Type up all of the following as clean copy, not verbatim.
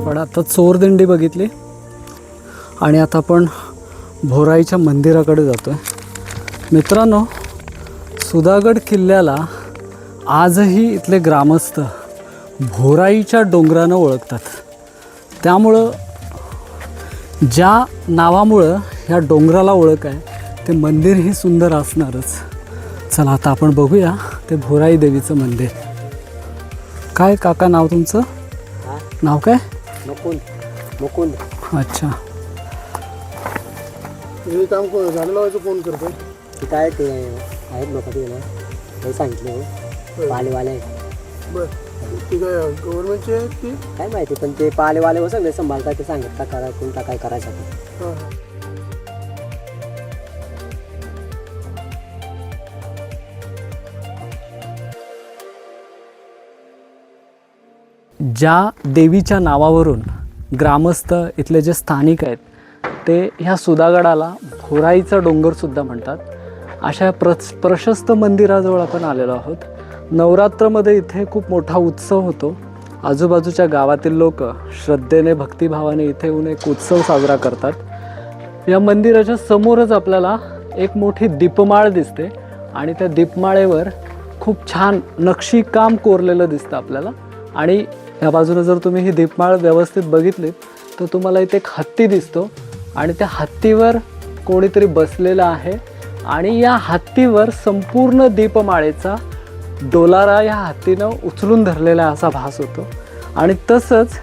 पण आता चोरदिंडी बघितली आणि आता आपण भोराईच्या मंदिराकडे जातो आहे. मित्रांनो, सुधागड किल्ल्याला आजही इथले ग्रामस्थ भोराईच्या डोंगरानं ओळखतात. त्यामुळं ज्या नावामुळं ह्या डोंगराला ओळख आहे ते मंदिरही सुंदर असणारच. चला आता आपण बघूया ते भोराई देवीचं मंदिर. काय काका नाव तुमचं? नाव काय? मुकुंद. अच्छा. हे काम कोण झालं लावायचं कोण करतो? काय ते आहेत लोक ते ना ते सांगितले पालेवाले आहेत. बरं, ती काय गव्हर्नमेंटचे आहेत की काय माहिती, पण ते पालेवाले व सगळे सांभाळतात, ते सांगतात करा कोणता काय करायचं. हां. ज्या देवीच्या नावावरून ग्रामस्थ इथले जे स्थानिक आहेत ते ह्या सुधागडाला भोराईचा डोंगरसुद्धा म्हणतात. अशा प्रशस्त मंदिराजवळ आपण आलेलो आहोत. नवरात्रमध्ये इथे खूप मोठा उत्सव होतो. आजूबाजूच्या गावातील लोक श्रद्धेने भक्तिभावाने इथे येऊन एक उत्सव साजरा करतात. या मंदिराच्या समोरच आपल्याला एक मोठी दीपमाळ दिसते आणि त्या दीपमाळेवर खूप छान नक्षीकाम कोरलेलं दिसतं आपल्याला. आणि या बाजूला जर तुम्ही ही दीपमाळ व्यवस्थित बघितलीत तर तुम्हाला इथे एक हत्ती दिसतो आणि त्या हत्तीवर कोणीतरी बसलेलं आहे आणि या हत्तीवर संपूर्ण दीपमाळेचा डोलारा या हत्तीनं उचलून धरलेला असा भास होतो. आणि तसंच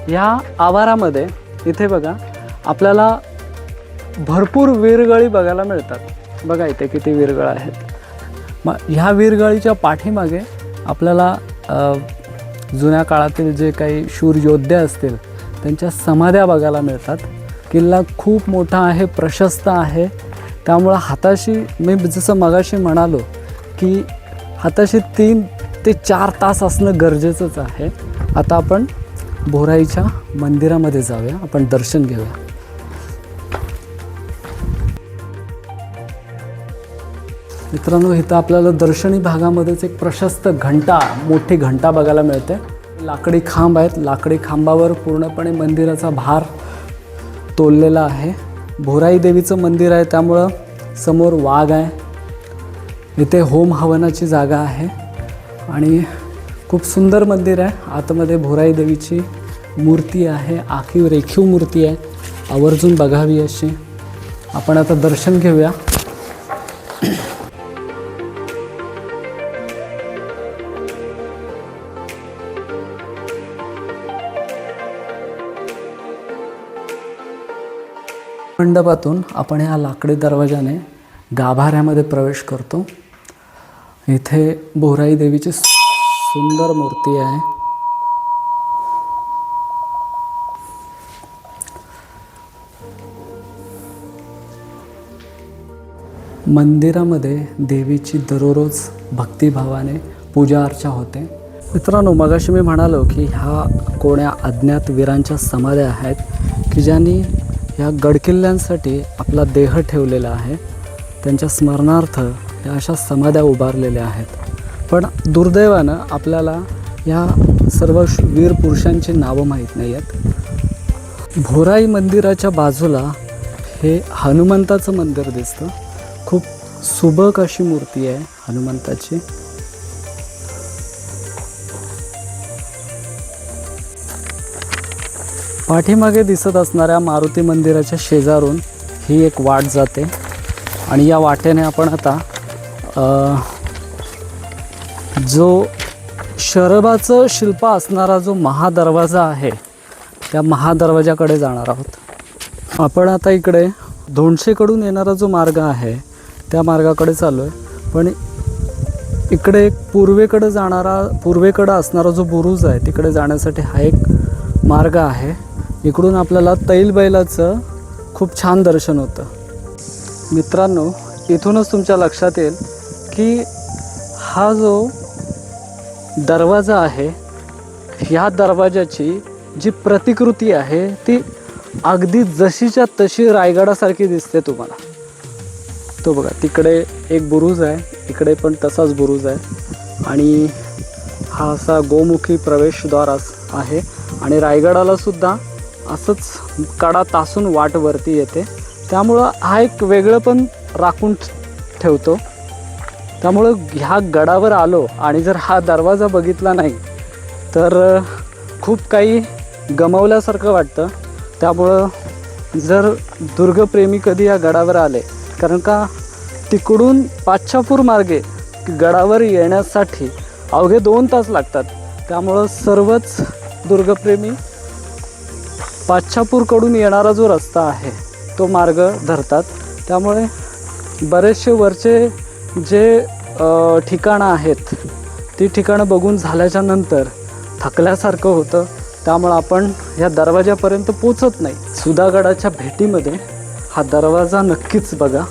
ह्या आवारामध्ये इथे बघा आपल्याला भरपूर विरगळी बघायला मिळतात. बघा इथे किती विरगळ आहेत. मग ह्या विरगळीच्या पाठीमागे आपल्याला जुन्या काळातील जे काही शूर योद्धे असतील त्यांच्या समाध्या बघायला मिळतात. किल्ला खूप मोठा आहे, प्रशस्त आहे. त्यामुळं हाताशी मी जसं मगाशी म्हणालो की हाताशी 3 ते 4 तास असणं गरजेचंच आहे. आता आपण भोराईच्या मंदिरामध्ये जाऊया, आपण दर्शन घेऊया. मित्रांनो, इथं आपल्याला दर्शनी भागामध्येच एक प्रशस्त घंटा, मोठी घंटा बघायला मिळते. लाकडी खांब आहेत. लाकडी खांबावर पूर्णपणे मंदिराचा भार तोललेला आहे. भोराई देवीचं मंदिर आहे त्यामुळं समोर वाघ आहे. इथे होम हवनाची जागा आहे आणि खूप सुंदर मंदिर आहे. आतमध्ये भोराई देवीची मूर्ती आहे, आखीव रेखीव मूर्ती आहे, आवर्जून बघावी अशी. आपण आता दर्शन घेऊया. मंडपातून आपण ह्या लाकडी दरवाजाने गाभाऱ्यामध्ये प्रवेश करतो. इथे भोराई देवीची सुंदर मूर्ती आहे. मंदिरामध्ये देवीची दररोज भक्तिभावाने पूजा अर्चा होते. मित्रांनो, मगाशी मी म्हणालो की ह्या कोण्या अज्ञात वीरांच्या समाध्या आहेत की ज्यांनी ह्या गडकिल्ल्यांसाठी आपला देह ठेवलेला आहे. त्यांच्या स्मरणार्थ या अशा समाध्या उभारलेल्या आहेत. पण दुर्दैवानं आपल्याला या सर्व वीर पुरुषांची नावं माहीत नाही आहेत. भोराई मंदिराच्या बाजूला हे हनुमंताचं मंदिर दिसतं. खूप सुबक अशी मूर्ती आहे हनुमंताची. पाठीमागे दिसत असणाऱ्या मारुती मंदिराच्या शेजारून ही एक वाट जाते आणि या वाटेने आपण आता जो शरभाचं शिल्प असणारा जो महादरवाजा आहे त्या महादरवाजाकडे जाणार आहोत. आपण आता इकडे धोंडशेकडून येणारा जो मार्ग आहे त्या मार्गाकडे चाललो आहे. पण इकडे एक पूर्वेकडं असणारा जो बुरुज आहे तिकडे जाण्यासाठी हा एक मार्ग आहे. इकडून आपल्याला तैलबैलाचं खूप छान दर्शन होतं. मित्रांनो, इथूनच तुमच्या लक्षात येईल की हा जो दरवाजा आहे ह्या दरवाजाची जी प्रतिकृती आहे ती अगदी जशीच्या तशी रायगडासारखी दिसते तुम्हाला. तो बघा तिकडे एक बुरुज आहे, इकडे पण तसाच बुरुज आहे आणि हा असा गोमुखी प्रवेशद्वार आहे आणि रायगडाला सुद्धा असंच कडा तासून वाट वरती येते, त्यामुळं हा एक वेगळं पण राखून ठेवतो. त्यामुळं ह्या गडावर आलो आणि जर हा दरवाजा बघितला नाही तर खूप काही गमावल्यासारखं वाटतं. त्यामुळं जर दुर्गप्रेमी कधी या गडावर आले, कारण का तिकडून पाच्छापूर मार्गे गडावर येण्यासाठी अवघे 2 तास लागतात. त्यामुळं सर्वच दुर्गप्रेमी पाच्छापूरकडून येणारा जो रस्ता आहे तो मार्ग धरतात. त्यामुळे बरेचसे वरचे जे ठिकाणं आहेत ती ठिकाणं बघून झाल्याच्या नंतर थकल्यासारखं होतं. त्यामुळं आपण या दरवाजापर्यंत पोचत नाही. सुधागडाच्या भेटीमध्ये हा दरवाजा नक्कीच बघा.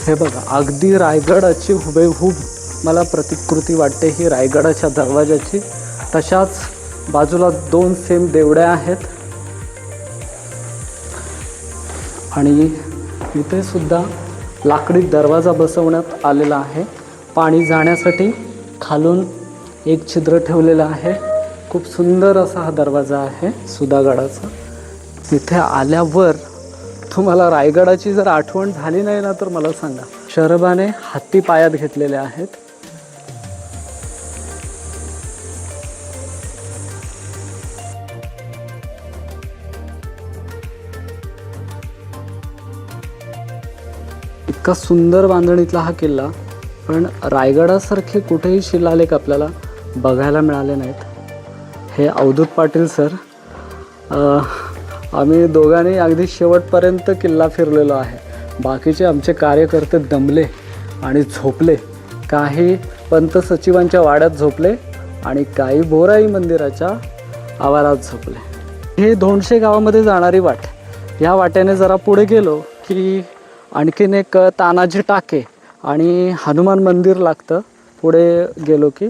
हे बघा, अगदी रायगडाची हुबेहूब मला प्रतिकृती वाटते ही रायगडाच्या दरवाजाची. तशाच बाजूला 2 सेम देवड्या आहेत आणि इथे सुद्धा लाकडी दरवाजा बसवण्यात आलेला आहे. पाणी जाण्यासाठी खालून एक छिद्र ठेवलेलं आहे. खूप सुंदर असा हा दरवाजा आहे सुधागडाचा. तिथे आल्यावर तुम्हाला रायगडाची जर आठवण झाली नाही ना तर मला सांगा. शरभाने हत्ती पायात घेतलेले आहेत. इतका सुंदर बांधणीतला हा किल्ला, पण रायगडासारखे कुठेही शिलालेख आपल्याला बघायला मिळाले नाहीत. हे अवधूत पाटील सर, आम्ही दोघांनी अगदी शेवटपर्यंत किल्ला फिरलेलो आहे. बाकीचे आमचे कार्यकर्ते दमले आणि झोपले. काही पंत सचिवांच्या वाड्यात झोपले आणि काही बोराई मंदिराच्या आवारात झोपले. हे 200 गावामध्ये जाणारी वाट. या वाट्याने जरा पुढे गेलो की आणखीन एक तानाजी टाके आणि हनुमान मंदिर लागतं. पुढे गेलो की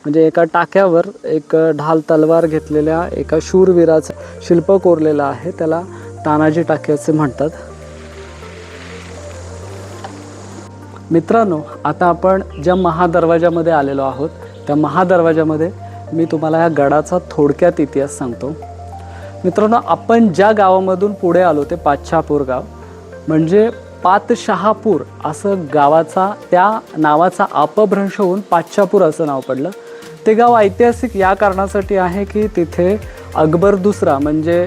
म्हणजे एका टाक्यावर एक ढाल तलवार घेतलेल्या एका शूरवीराचं शिल्प कोरलेलं आहे. त्याला तानाजी टाके असे म्हणतात. मित्रांनो, आता आपण ज्या महादरवाजामध्ये आलेलो आहोत त्या महादरवाजामध्ये मी तुम्हाला या गडाचा थोडक्यात इतिहास सांगतो. मित्रांनो, आपण ज्या गावामधून पुढे आलो ते पाच्छापूर गाव, म्हणजे पातशहापूर असं गावाचा त्या नावाचा अपभ्रंश होऊन पाच्छापूर असं नाव पडलं. ते गाव ऐतिहासिक या कारणासाठी आहे की तिथे अकबर दुसरा म्हणजे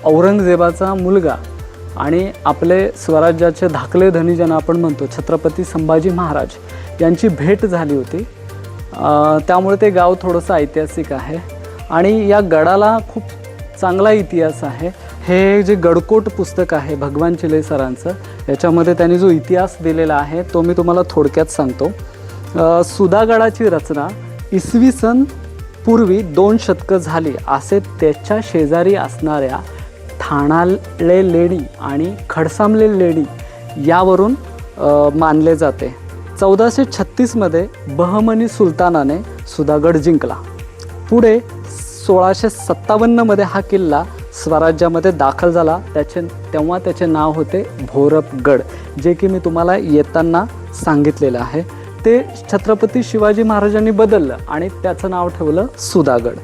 औरंगजेबाचा मुलगा आणि आपले स्वराज्याचे धाकले धनी ज्यांना आपण म्हणतो छत्रपती संभाजी महाराज यांची भेट झाली होती. त्यामुळे ते गाव थोडंसं ऐतिहासिक आहे आणि या गडाला खूप चांगला इतिहास आहे. हे जे गडकोट पुस्तक आहे भगवान चिले सरांचं, याच्यामध्ये त्यांनी जो इतिहास दिलेला आहे तो मी तुम्हाला थोडक्यात सांगतो. सुधागडाची रचना इसवी सन पूर्वी 2 शतकं झाली असे त्याच्या शेजारी असणाऱ्या ठाणाले लेणी आणि खडसामले लेणी यावरून मानले जाते. 1436मध्ये बहमनी सुलतानाने सुधागड जिंकला. पुढे 1657मध्ये हा किल्ला स्वराज्यामध्ये दाखल झाला. तेव्हा त्याचे नाव होते भोरपगड, जे की मी तुम्हाला येताना सांगितलेलं आहे. ते छत्रपती शिवाजी महाराजांनी बदललं आणि त्याचं नाव ठेवलं सुधागड.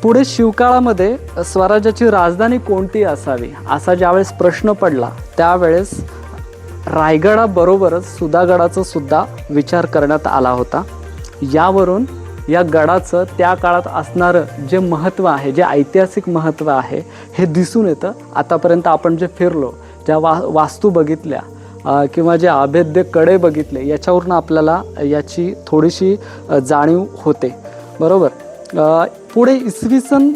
पुढे शिवकाळामध्ये स्वराज्याची राजधानी कोणती असावी असा ज्यावेळेस प्रश्न पडला त्यावेळेस रायगडाबरोबरच सुधागडाचा सुद्धा विचार करण्यात आला होता. यावरून या गडाचं त्या काळात असणारं जे महत्त्व आहे, जे ऐतिहासिक महत्त्व आहे हे दिसून येतं. आतापर्यंत आपण जे फिरलो, ज्या वास्तू बघितल्या किंवा जे अभेद्य कडे बघितले याच्यावरून आपल्याला याची थोडीशी जाणीव होते, बरोबर. पुढे इसवी सन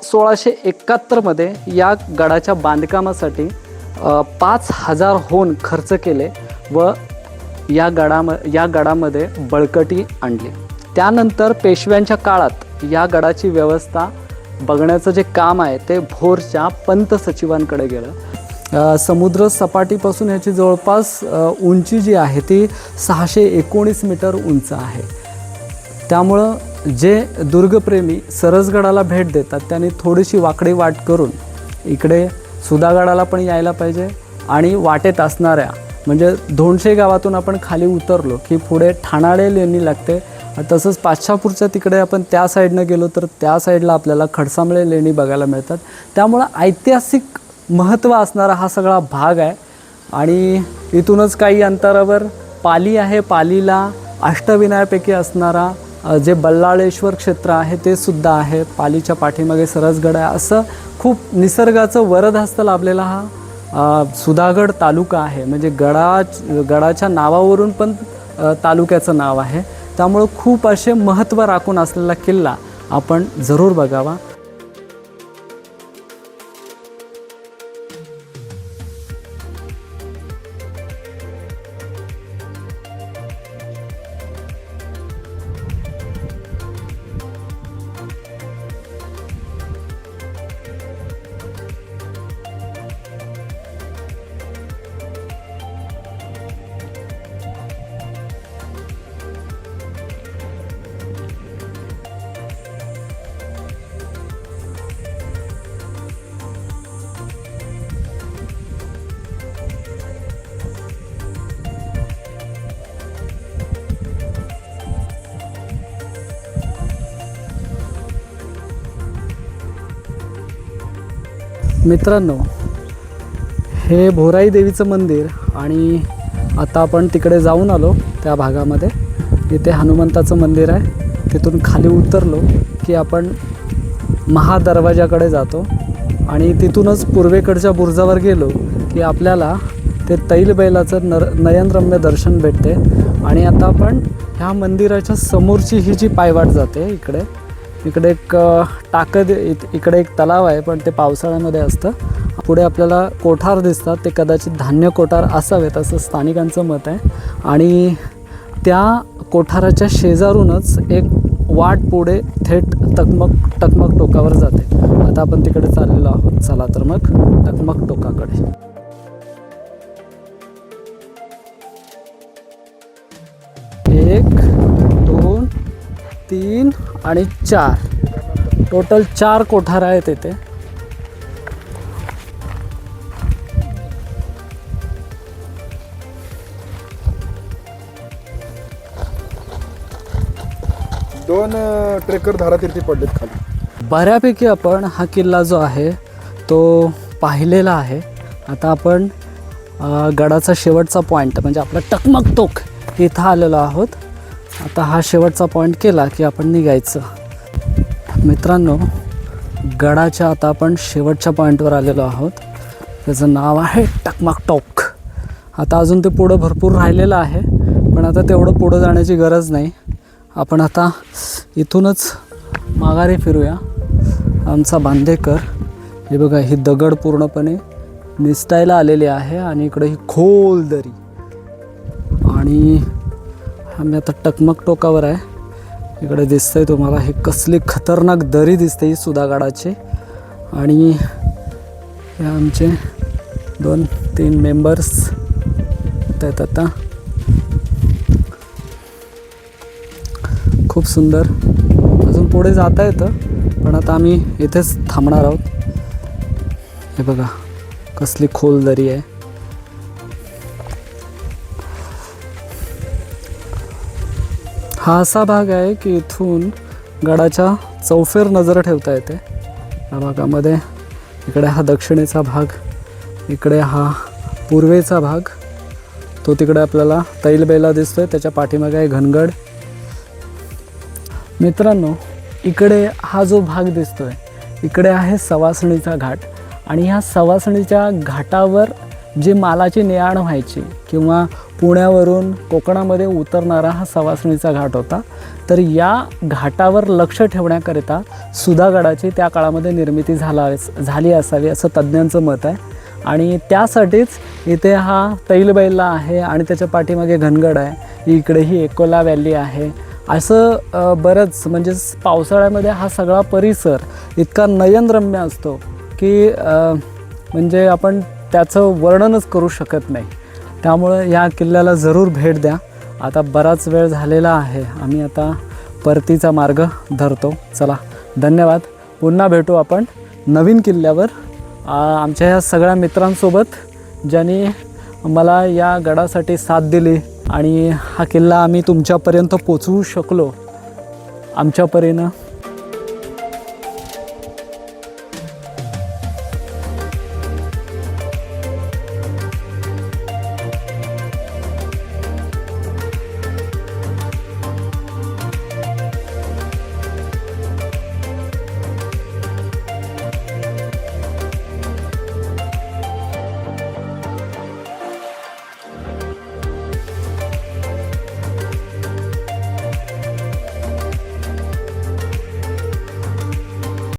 1671मध्ये या गडाच्या बांधकामासाठी 5000 होन खर्च केले व या गडामध्ये बळकटी आणली. त्यानंतर पेशव्यांच्या काळात या गडाची व्यवस्था बघण्याचं जे काम आहे ते भोरच्या पंत सचिवांकडे गेलं. समुद्र सपाटीपासून याची जवळपास उंची जी आहे ती 619 मीटर उंच आहे. त्यामुळं जे दुर्गप्रेमी सरसगडाला भेट देतात त्यांनी थोडीशी वाकडी वाट करून इकडे सुधागडाला पण यायला पाहिजे आणि वाटेत असणाऱ्या म्हणजे 200 गावातून आपण खाली उतरलो की पुढे ठाणाळे लेणी लागते तसंच पाच्छापूरच्या तिकडे आपण त्या साईडनं गेलो तर त्या साईडला आपल्याला खडसांबळे लेणी बघायला मिळतात. त्यामुळं ऐतिहासिक महत्त्व असणारा हा सगळा भाग आहे. आणि इथूनच काही अंतरावर पाली आहे. पालीला अष्टविनायकापैकी असणारा जे बल्लाळेश्वर क्षेत्र आहे ते सुद्धा आहे. पालीच्या पाठीमागे सरसगड आहे. असं खूप निसर्गाचं वरदहस्त लाभलेला हा सुधागड तालुका आहे. म्हणजे गडाच्या नावावरून पण तालुक्याचं नाव आहे. त्यामुळं खूप असे महत्त्व राखून असलेला किल्ला आपण जरूर बघावा. मित्रांनो, हे भोराई देवीचं मंदिर आणि आता आपण तिकडे जाऊन आलो त्या भागामध्ये. इथे हनुमंताचं मंदिर आहे. तिथून खाली उतरलो की आपण महादरवाजाकडे जातो आणि तिथूनच पूर्वेकडच्या बुरुजावर गेलो की आपल्याला ते तैलबैलाचं नयनरम्य दर्शन भेटते. आणि आता आपण ह्या मंदिराच्या समोरची ही जी पायवाट जाते इकडे एक इकडे एक तलाव आहे, पण ते पावसाळ्यामध्ये असतं. पुढे आपल्याला कोठार दिसतात, ते कदाचित धान्य कोठार असावेत असं स्थानिकांचं मत आहे. आणि त्या कोठाराच्या शेजारूनच एक वाट पुढे थेट टकमक टोकावर जाते. आता आपण तिकडे चाललेलो आहोत. चला तर मग टकमक टोकाकडे. एक, 2, 3 आणि 4, टोटल 4 कोठार आहेत इथे. दोन ट्रेकर धारातीर्थी पडलेत खाली. बऱ्यापैकी आपण हा किल्ला जो आहे तो पाहिलेला आहे. आता आपण गडाचा शेवटचा पॉईंट म्हणजे आपला टकमक टोक इथं आलेलो आहोत. आता हा शेवटचा पॉईंट केला की आपण निघायचं. मित्रांनो, गडाच्या आता आपण शेवटच्या पॉईंटवर आलेलो आहोत. त्याचं नाव आहे टकमक टोक. आता अजून ते पुढं भरपूर राहिलेलं आहे, पण आता तेवढं पुढं जाण्याची गरज नाही. आपण आता इथूनच माघारी फिरूया. आमचा बांदेकर, हे बघा, ही दगड पूर्णपणे निसटायला आलेली आहे आणि इकडे ही खोल दरी. आणि आम्ही आता टकमक टोकावर आहे. इकडे दिसतंय तुम्हाला हे कसली खतरनाक दरी दिसते ही सुधागडाची. आणि हे आमचे 2-3 मेंबर्स आहेत. आता खूप सुंदर. अजून पुढे जाता येतं, पण आता आम्ही इथेच थांबणार आहोत. हे बघा कसली खोल दरी आहे. हा असा भाग आहे की इथून गडाच्या चौफेर नजर ठेवता येते. या भागामध्ये इकडे हा दक्षिणेचा भाग, इकडे हा पूर्वेचा भाग. तो तिकडे आपल्याला तैलबैला दिसतोय, त्याच्या पाठीमागे आहे घनगड. मित्रांनो, इकडे हा जो भाग दिसतोय इकडे आहे सवासणीचा घाट. आणि ह्या सवासणीच्या घाटावर जी मालाची ने-आण व्हायची किंवा पुण्यावरून कोकणामध्ये उतरणारा हा सवासणीचा घाट होता. तर या घाटावर लक्ष ठेवण्याकरिता सुधागडाची त्या काळामध्ये निर्मिती झाली असावी असं तज्ज्ञांचं मत आहे. आणि त्यासाठीच इथे हा तैलबैला आहे आणि त्याच्या पाठीमागे घनगड आहे. इकडे ही एकोला व्हॅली आहे. असं बरंच, म्हणजे पावसाळ्यामध्ये हा सगळा परिसर इतका नयनरम्य असतो की म्हणजे आपण त्याचं वर्णनच करू शकत नाही. त्यामुळं या किल्ल्याला जरूर भेट द्या. आता बराच वेळ झालेला आहे, आम्ही आता परतीचा मार्ग धरतो. चला, धन्यवाद. पुन्हा भेटू आपण नवीन किल्ल्यावर आमच्या ह्या सगळ्या मित्रांसोबत ज्यांनी मला या गडासाठी साथ दिली आणि हा किल्ला आम्ही तुमच्यापर्यंत पोचवू शकलो आमच्या परीनं